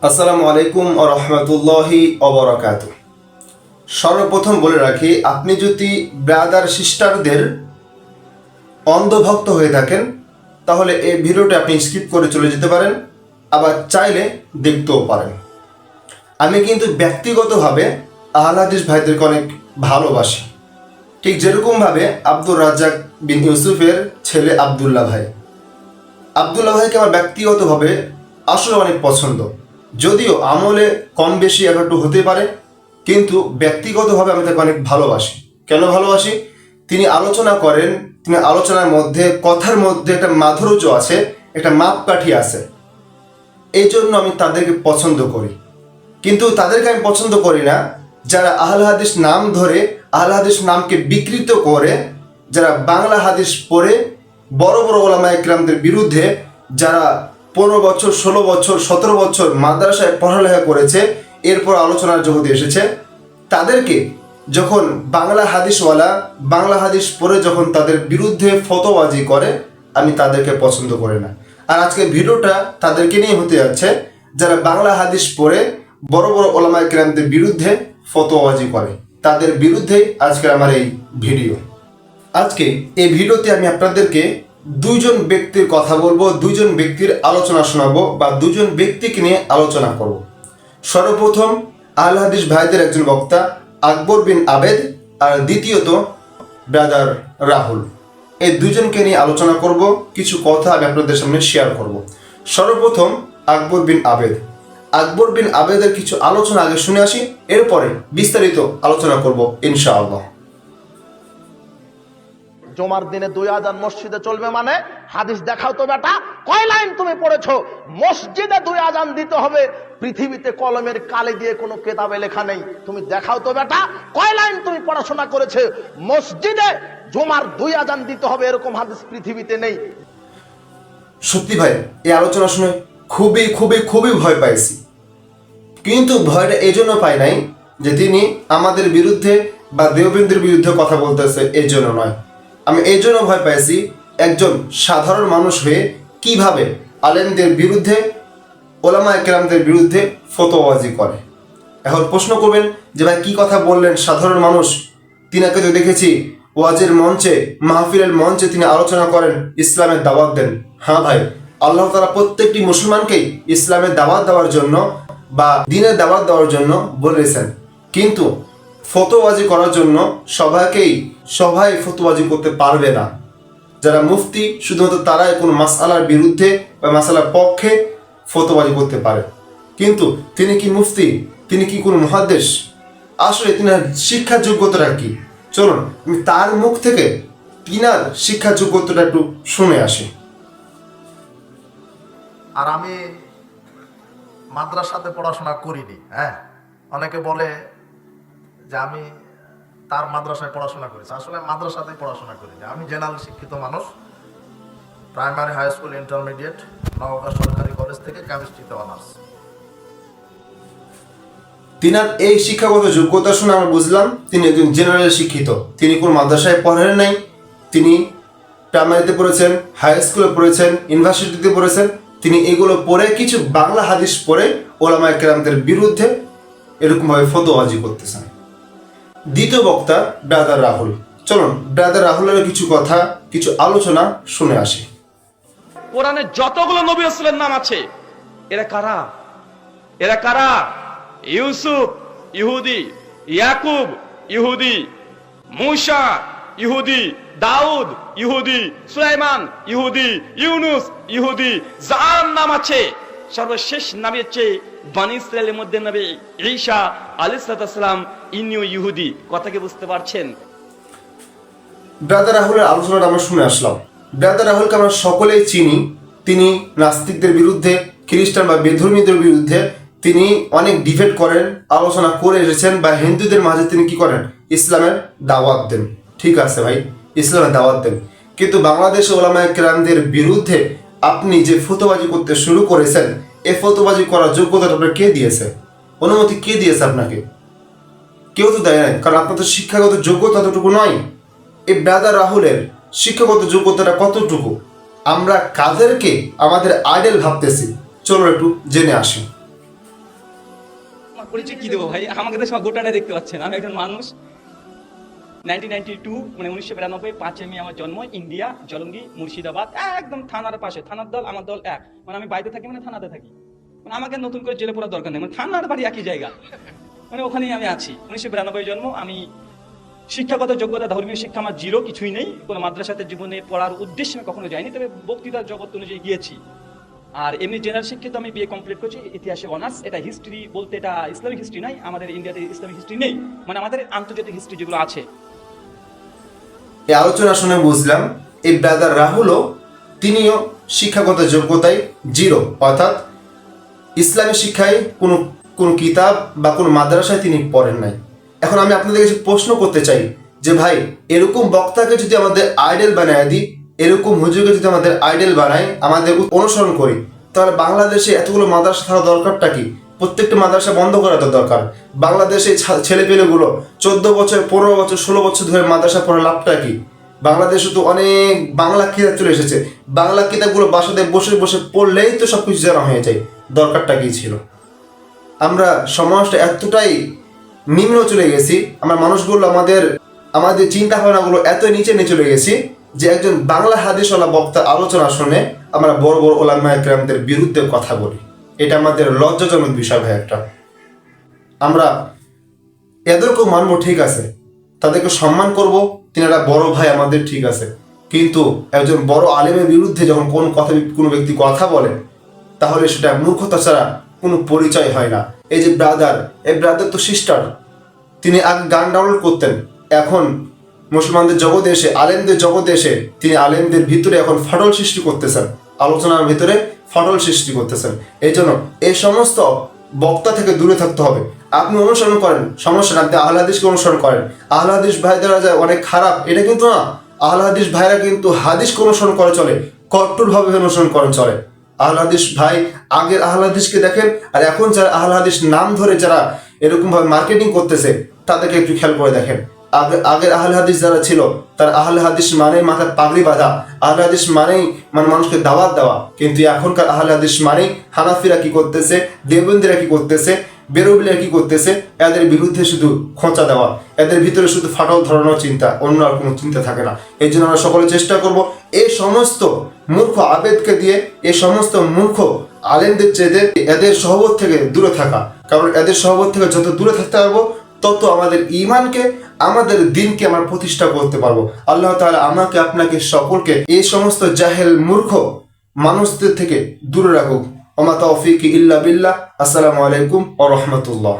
আসসালামু আলাইকুম ওয়া রাহমাতুল্লাহি ওয়া বারাকাতুহু। সর্বপ্রথম বলে রাখি, আপনি যদি ব্রাদার সিস্টারদের অন্ধভক্ত হয়ে থাকেন তাহলে এই ভিডিওটা আপনি স্কিপ করে চলে যেতে পারেন, আবার চাইলে দেখতেও পারেন। আমি কিন্তু ব্যক্তিগতভাবে আহলে হাদিস ভাইদেরকে অনেক ভালোবাসি, ঠিক যেরকমভাবে আব্দুর রাজ্জাক বিন ইউসুফের ছেলে আবদুল্লাহ ভাইকে আমার ব্যক্তিগতভাবে আসলে অনেক পছন্দ। যদিও আমলে কম বেশি একটু হতে পারে, কিন্তু ব্যক্তিগতভাবে আমি তাকে অনেক ভালোবাসি। কেন ভালোবাসি? তিনি আলোচনা করেন, তিনি আলোচনার মধ্যে কথার মধ্যে একটা মাধুর্য আছে, একটা মাপকাঠি আছে, এই জন্য আমি তাদেরকে পছন্দ করি। কিন্তু তাদেরকে আমি পছন্দ করি না যারা আহলে হাদিস নাম ধরে, আহলে হাদিস নামকে বিকৃত করে, যারা বাংলা হাদিস পড়ে বড় বড় ওলামায়ে কেরামদের বিরুদ্ধে, যারা 15 বছর 16 বছর 17 বছর মাদ্রাসায় পড়ালেখা করেছে, এরপর আলোচনার জগতে এসেছে, তাদেরকে যখন বাংলা হাদিসওয়ালা বাংলা হাদিস পড়ে যখন তাদের বিরুদ্ধে ফতোয়াজি করে, আমি তাদেরকে পছন্দ করি না। আর আজকে ভিডিওটা তাদেরকে নিয়ে হতে যাচ্ছে যারা বাংলা হাদিস পড়ে বড় বড় ওলামায়ে কেরামদের বিরুদ্ধে ফতোয়াজি করে, তাদের বিরুদ্ধে আজকে আমার এই ভিডিও। আজকে এই ভিডিওতে আমি আপনাদেরকে দুইজন ব্যক্তির কথা বলবো, দুইজন ব্যক্তির আলোচনা শোনাবো, বা দুজন ব্যক্তিকে নিয়ে আলোচনা করব। সর্বপ্রথম আহলে হাদিস ভাইদের একজন বক্তা আকবর বিন আবেদ, আর দ্বিতীয়ত ব্রাদার রাহুল। এই দুজনকে নিয়ে আলোচনা করব, কিছু কথা আমি আপনাদের সামনে শেয়ার করব। সর্বপ্রথম আকবর বিন আবেদের কিছু আলোচনা আগে শুনে আসি, এরপরে বিস্তারিত আলোচনা করব ইনশাআল্লাহ। জুমার দিনে 2 আযান মসজিদে চলবে মানে হাদিস দেখাও তো বেটা, কয় লাইন তুমি পড়েছো? মসজিদে 2 আযান দিতে হবে, পৃথিবীতে কলমের কালি দিয়ে কোনো কিতাবে লেখা নেই। তুমি দেখাও তো বেটা, কয় লাইন তুমি পড়াশোনা করেছে? মসজিদে জুমার 2 আযান দিতে হবে, এরকম হাদিস পৃথিবীতে নেই। সত্যি ভাই, এই আলোচনা শুনে খুবই খুবই খুবই ভয় পাইছি। কিন্তু ভয়টা এই জন্য পাই নাই যে তিনি আমাদের বিরুদ্ধে বা দেওবন্দের বিরুদ্ধে কথা বলতেছে, এই জন্য নয়। আমি এই জন্য ভয় পাইছি, একজন সাধারণ মানুষ হয়ে কিভাবে আলেমদের বিরুদ্ধে, ওলামায়ে কেরামদের বিরুদ্ধে ফতোয়াজি করে। এখন প্রশ্ন করবেন যে ভাই কি কথা বললেন, সাধারণ মানুষ? তিনাকে তো দেখেছি ওয়াজের মঞ্চে, মাহফিলের মঞ্চে তিনি আলোচনা করেন, ইসলামের দাওয়াত দেন। হ্যাঁ ভাই, আল্লাহ তাআলা প্রত্যেকটি মুসলমানকেই ইসলামের দাওয়াত দেওয়ার জন্য বা দ্বীনের দাওয়াত দেওয়ার জন্য বলেছেন, কিন্তু ফতোয়াজি করার জন্য সবাই ফতোয়াজি করতে পারবে না। যারা মুফতি শুধুমাত্র তারাই কোনো মাসআলার বিরুদ্ধে বা মাসআলার পক্ষে ফতোয়াজি করতে পারে। কিন্তু তিনি কি মুফতি? তিনি কি কোনো মুহাদ্দিস? আসলে তিনার শিক্ষা যোগ্যতাটা কি? চলুন আমি তার মুখ থেকে তিনার শিক্ষা যোগ্যতাটা একটু শুনে আসি। আর আমি মাদ্রাসাতে পড়াশোনা করিনি। অনেকে বলে যে আমি তার মাদ্রাসায় পড়াশোনা করেছি, আসলে মাদ্রাসাতে পড়াশোনা করিনি। আমি জেনারেল শিক্ষিত মানুষ, primary, high school, intermediate Naogaon সরকারি কলেজ থেকে কেমিস্ট্রিতে অনার্স। তিনার এই শিক্ষাগত যোগ্যতা শুনে আমরা বুঝলাম তিনি একজন জেনারেল শিক্ষিত। তিনি কোন মাদ্রাসায় পড়েন নাই, তিনি প্রাইমারিতে পড়েছেন, হাই স্কুলে পড়েছেন, ইউনিভার্সিটিতে পড়েছেন। তিনি এগুলো পড়ে কিছু বাংলা হাদিস পড়ে ওলামায়ে কেরামদের বিরুদ্ধে এরকমভাবে ফতোয়াজি করতেছেন। দ্বিতীয় বক্তা ব্রাদার রাহুল। চলুন ব্রাদার রাহুলের কিছু কথা, কিছু আলোচনা শুনে আসি। কোরআনে যতগুলো নবী রাসূলের নাম আছে, এরা কারা? ইউসুফ ইহুদি, ইয়াকুব ইহুদি, মূসা ইহুদি, দাউদ ইহুদি, সুলাইমান ইহুদি, ইউনুস ইহুদি। যার নাম আছে সর্বশেষ নামে হচ্ছে বনী ইসরাইলের মধ্যে নবী ঈসা আলাইহিস সালাম, ইনিও ইহুদি। কথা কি বুঝতে পারছেন? ব্রাদার রাহুলের আলোচনাটা আমরা শুনে আসলাম। ব্রাদার রাহুলকে আমরা সকলেই চিনি। তিনি নাস্তিকদের বিরুদ্ধে, খ্রিস্টান বা বেধর্মীদের বিরুদ্ধে তিনি অনেক ডিবেট করেন, আলোচনা করে এসেছেন, বা হিন্দুদের মাঝে তিনি কি করেন? ইসলামের দাওয়াত দেন। ঠিক আছে ভাই, ইসলামের দাওয়াত দেন, কিন্তু বাংলাদেশে ওলামায়ে কেরামদের বিরুদ্ধে আপনি যে ফতোয়াজি করতে শুরু করেছেন, এই ফতোয়াজি করার যোগ্যতা আপনার কে দিয়েছে? অনুমতি কে দিয়েছে আপনাকে? কেউ তো দেয় নাই, কারণ আপনার তো শিক্ষাগত যোগ্যতা ততটুকু নয়। এই ব্রাদার রাহুলের শিক্ষাগত যোগ্যতাটা কতটুকু? আমরা কাদেরকে আমাদের আইডল ভাবতেছি, চলো একটু জেনে আসি। পরিচয় কি দেবো ভাই, আমাকে তো সব গোটাটা দেখতে পাচ্ছেন, আমি একজন মানুষ। 1992 মানে 1992 5 মে আমার জন্ম, ইন্ডিয়া, জলঙ্গি, মুর্শিদাবাদ, একদম থানার পাশে। থানার দল আমার দল এক, মানে আমি বাড়িতে থাকি মানে থানাতে থাকি, মানে আমাকে নতুন করে জেলে পড়ার দরকার নেই, মানে থানার বাড়ি একই জায়গা, মানে ওখানেই আমি আছি। 1992 জন্ম। আমি শিক্ষাগত যোগ্যতা, ধর্মীয় শিক্ষা আমার জিরো, কিছুই নেই। কোনো মাদ্রাসাতে জীবনে পড়ার উদ্দেশ্যে আমি কখনো যাইনি, তবে বক্তৃতার জগৎ অনুযায়ী গিয়েছি। আর এমনি জেনারেল শিক্ষিত, আমি বিএ কমপ্লিট করছি, ইতিহাসে অনার্স। এটা হিস্ট্রি বলতে এটা ইসলামিক হিস্ট্রি নয়, আমাদের ইন্ডিয়াতে ইসলামিক হিস্ট্রি নেই, মানে আমাদের আন্তর্জাতিক হিস্ট্রি যেগুলো আছে। এই আলোচনা শুনে বুঝলাম এই ব্রাদার রাহুলও তিনিও শিক্ষাগত যোগ্যতায় জিরো, অর্থাৎ ইসলামী শিক্ষায় কোনো কোনো কিতাব বা কোনো মাদ্রাসায় তিনি পড়েন নাই। এখন আমি আপনাদের কাছে প্রশ্ন করতে চাই যে ভাই, এরকম বক্তাকে যদি আমাদের আইডল বানায় দিই, এরকম হুজুরকে যদি আমাদের আইডল বানাই, আমাদের অনুসরণ করি, তাহলে বাংলাদেশে এতগুলো মাদ্রাসা থাকা দরকারটা কি? প্রত্যেকটা মাদ্রাসা বন্ধ করা তো দরকার। বাংলাদেশে ছেলেপেলেগুলো 14 বছর, 15 বছর, 16 বছর ধরে মাদ্রাসা পড়ার লাভটা কি? বাংলাদেশে তো অনেক বাংলা কিতাব চলে এসেছে, বাংলা কিতাবগুলো বাসাতে বসে বসে পড়লেই তো সব কিছু জানা হয়ে যায়, দরকারটা কি ছিল? আমরা সমাজটা এতটাই নিম্ন চলে গেছি, আমরা মানুষগুলো আমাদের চিন্তা ভাবনাগুলো এত নিচে নিয়ে চলে গেছি যে একজন বাংলা হাদিসওয়ালা বক্তার আলোচনা শুনে আমরা বড় বড় ওলামায়ে কেরামদের বিরুদ্ধে কথা বলি। এটা আমাদের লজ্জাজনক বিষয় ভাই একটা। আমরা এদেরকেও মানবো, ঠিক আছে, তাদেরকে সম্মান করব, তিনারা বড় ভাই আমাদের, ঠিক আছে, কিন্তু একজন বড় আলেমের বিরুদ্ধে যখন কোনো ব্যক্তি কথা বলে, তাহলে সেটা মূর্খতা ছাড়া কোনো পরিচয় হয় না। এই যে এই ব্রাদার তো সিস্টার, তিনি আগে গান ডাউনলোড করতেন, এখন মুসলমানদের জগতে এসে, আলেমদের জগতে এসে তিনি আলেমদের ভিতরে এখন ফাটল সৃষ্টি করতেছেন, আলোচনার ভিতরে ফাটল সৃষ্টি করতেছেন। এই জন্য এই সমস্ত বক্তা থেকে দূরে থাকতে হবে। আপনি অনুসরণ করেন, সমস্যা না, আপনি আহলে হাদিসকে অনুসরণ করেন। আহলে হাদিস ভাইদেরা যায় অনেক খারাপ এটা কিন্তু না, আহলে হাদিস ভাইরা কিন্তু হাদিসকে অনুসরণ করে চলে, কঠোরভাবে অনুসরণ করে চলে। আহলে হাদিস ভাই আগের আহলে হাদিসকে দেখেন, আর এখন যারা আহলে হাদিস নাম ধরে যারা এরকম ভাবে মার্কেটিং করতেছে তাদেরকে একটু খেয়াল করে দেখেন। আগের আহলে হাদিস যারা ছিল, তার আহলে হাদিস মানেই মাথায় পাগড়ি বাঁধা, আহলে হাদিস মানেই মানুষকে দাওয়াত দেওয়া। কিন্তু এখনকার আহলে হাদিস মানেই হানাফিরা কি করতেছে, দেওবন্দিরা কি করতেছে, বেরোবিরা কি করতেছে, এদের বিরুদ্ধে শুধু খোঁচা দেওয়া, এদের ভিতরে শুধু ফাটল ধরানোর চিন্তা, অন্য আর কোনো চিন্তা থাকে না। এই জন্য আমরা সকলে চেষ্টা করব এই সমস্ত মূর্খ আবেদকে দিয়ে, এই সমস্ত মূর্খ আলেমদের চেয়ে এদের সহবত থেকে দূরে থাকা। কারণ এদের সহবত থেকে যত দূরে থাকতে পারবো, তত আমাদের ঈমানকে, আমাদের দ্বীনকে আমরা প্রতিষ্ঠা করতে পারবো। আল্লাহ তাআলা আমাকে, আপনাকে, সকলকে এই সমস্ত জাহেল মূর্খ মানুষদের থেকে দূরে রাখুক। ওমা তাওফীকি ইল্লা বিল্লাহ। আসসালামু আলাইকুম ওয়া রাহমাতুল্লাহ।